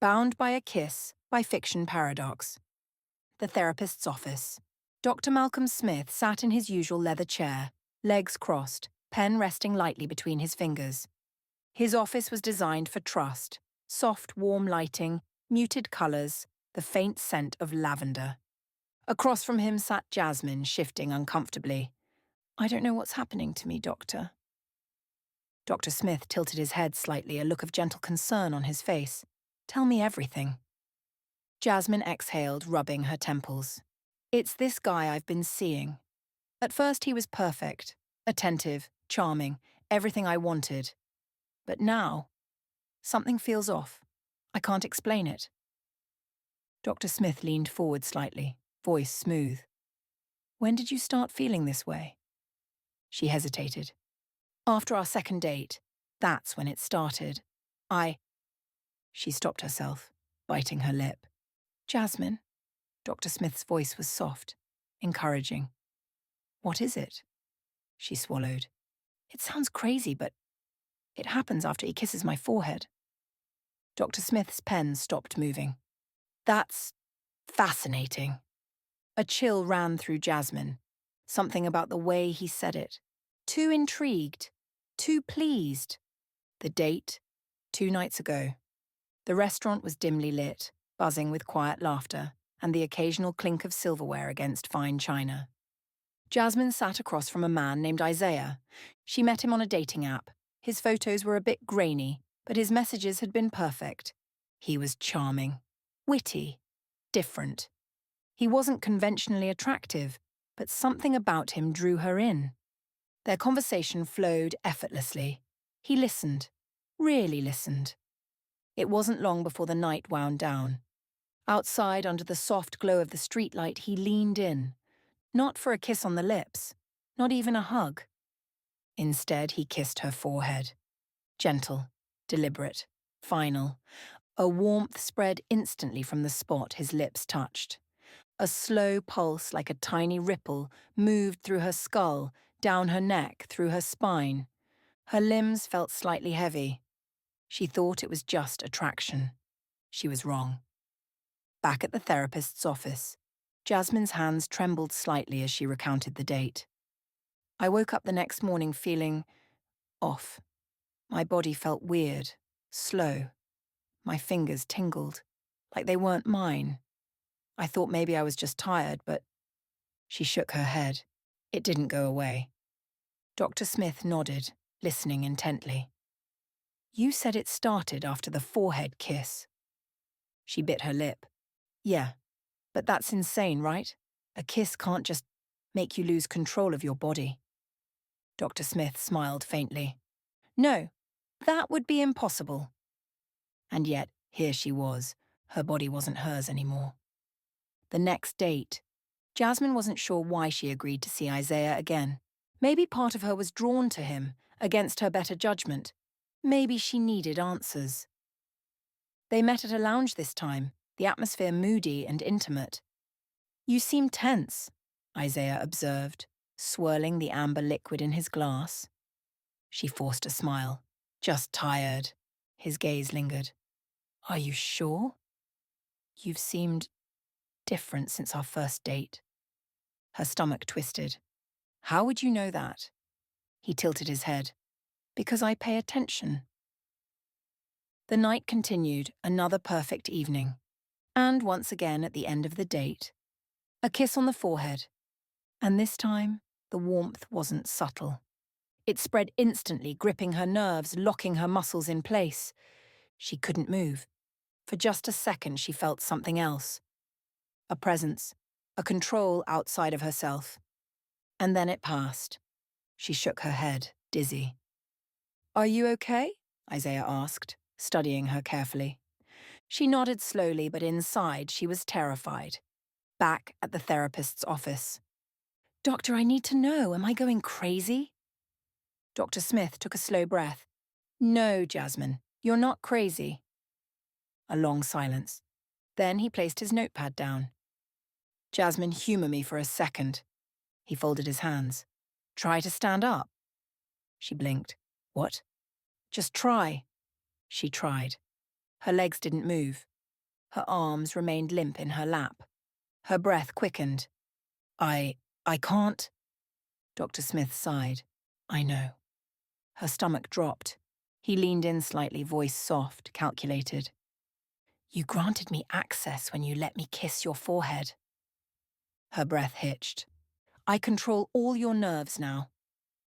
Bound by a Kiss by Fiction Paradox. The therapist's office. Dr. Malcolm Smith sat in his usual leather chair, legs crossed, pen resting lightly between his fingers. His office was designed for trust, soft, warm lighting, muted colours, the faint scent of lavender. Across from him sat Jasmine, shifting uncomfortably. "I don't know what's happening to me, Doctor." Dr. Smith tilted his head slightly, a look of gentle concern on his face. "Tell me everything." Jasmine exhaled, rubbing her temples. "It's this guy I've been seeing. At first he was perfect, attentive, charming, everything I wanted. But now, something feels off. I can't explain it." Dr. Smith leaned forward slightly, voice smooth. "When did you start feeling this way?" She hesitated. "After our second date. That's when it started. She stopped herself, biting her lip. "Jasmine." Dr. Smith's voice was soft, encouraging. "What is it?" She swallowed. "It sounds crazy, but it happens after he kisses my forehead." Dr. Smith's pen stopped moving. "That's fascinating." A chill ran through Jasmine. Something about the way he said it. Too intrigued, too pleased. The date, 2 nights ago. The restaurant was dimly lit, buzzing with quiet laughter, and the occasional clink of silverware against fine china. Jasmine sat across from a man named Isaiah. She met him on a dating app. His photos were a bit grainy, but his messages had been perfect. He was charming, witty, different. He wasn't conventionally attractive, but something about him drew her in. Their conversation flowed effortlessly. He listened, really listened. It wasn't long before the night wound down. Outside, under the soft glow of the streetlight, he leaned in. Not for a kiss on the lips, not even a hug. Instead, he kissed her forehead. Gentle, deliberate, final. A warmth spread instantly from the spot his lips touched. A slow pulse like a tiny ripple moved through her skull, down her neck, through her spine. Her limbs felt slightly heavy. She thought it was just attraction. She was wrong. Back at the therapist's office, Jasmine's hands trembled slightly as she recounted the date. "I woke up the next morning feeling off. My body felt weird, slow. My fingers tingled, like they weren't mine. I thought maybe I was just tired, but..." She shook her head. It didn't go away. Dr. Smith nodded, listening intently. "You said it started after the forehead kiss." She bit her lip. "Yeah, but that's insane, right? A kiss can't just make you lose control of your body." Dr. Smith smiled faintly. "No, that would be impossible." And yet, here she was. Her body wasn't hers anymore. The next date. Jasmine wasn't sure why she agreed to see Isaiah again. Maybe part of her was drawn to him, against her better judgment. Maybe she needed answers. They met at a lounge this time, the atmosphere moody and intimate. "You seem tense," Isaiah observed, swirling the amber liquid in his glass. She forced a smile. "Just tired." His gaze lingered. "Are you sure?" "You've seemed different since our first date." Her stomach twisted. "How would you know that?" He tilted his head. "Because I pay attention." The night continued, another perfect evening. And once again at the end of the date, a kiss on the forehead. And this time, the warmth wasn't subtle. It spread instantly, gripping her nerves, locking her muscles in place. She couldn't move. For just a second, she felt something else. A presence, a control outside of herself. And then it passed. She shook her head, dizzy. "Are you okay?" Isaiah asked, studying her carefully. She nodded slowly, but inside she was terrified. Back at the therapist's office. "Doctor, I need to know, am I going crazy?" Dr. Smith took a slow breath. "No, Jasmine, you're not crazy." A long silence. Then he placed his notepad down. "Jasmine, humor me for a second." He folded his hands. "Try to stand up." She blinked. "What?" "Just try." She tried. Her legs didn't move. Her arms remained limp in her lap. Her breath quickened. I can't. Dr. Smith sighed. I know. Her stomach dropped. He leaned in slightly, voice soft, calculated. You granted me access when you let me kiss your forehead. Her breath hitched. I control all your nerves now.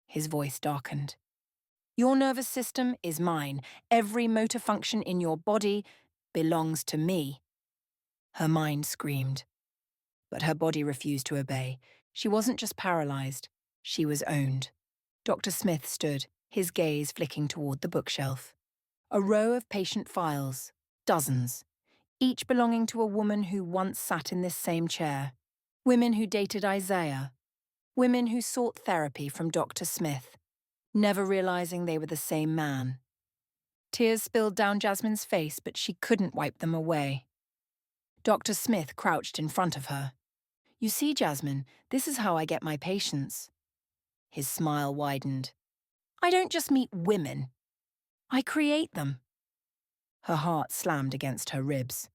His voice darkened. Your nervous system is mine. Every motor function in your body belongs to me. Her mind screamed. But her body refused to obey. She wasn't just paralyzed. She was owned. Dr. Smith stood, his gaze flicking toward the bookshelf. A row of patient files, dozens, each belonging to a woman who once sat in this same chair. Women who dated Isaiah. Women who sought therapy from Dr. Smith, never realizing they were the same man. Tears spilled down Jasmine's face, but she couldn't wipe them away. Dr. Smith crouched in front of her. You see, Jasmine, this is how I get my patients. His smile widened. I don't just meet women. I create them. Her heart slammed against her ribs.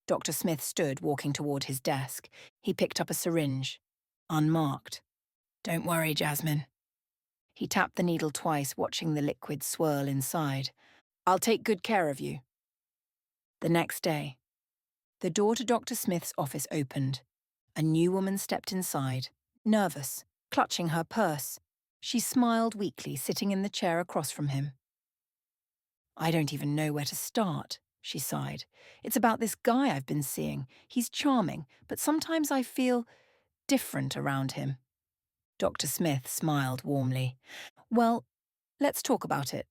Dr. Smith stood, walking toward his desk. He picked up a syringe, unmarked. Don't worry, Jasmine. He tapped the needle twice, watching the liquid swirl inside. I'll take good care of you. The next day, the door to Dr. Smith's office opened. A new woman stepped inside, nervous, clutching her purse. She smiled weakly, sitting in the chair across from him. I don't even know where to start, she sighed. It's about this guy I've been seeing. He's charming, but sometimes I feel different around him. Dr. Smith smiled warmly. Well, let's talk about it.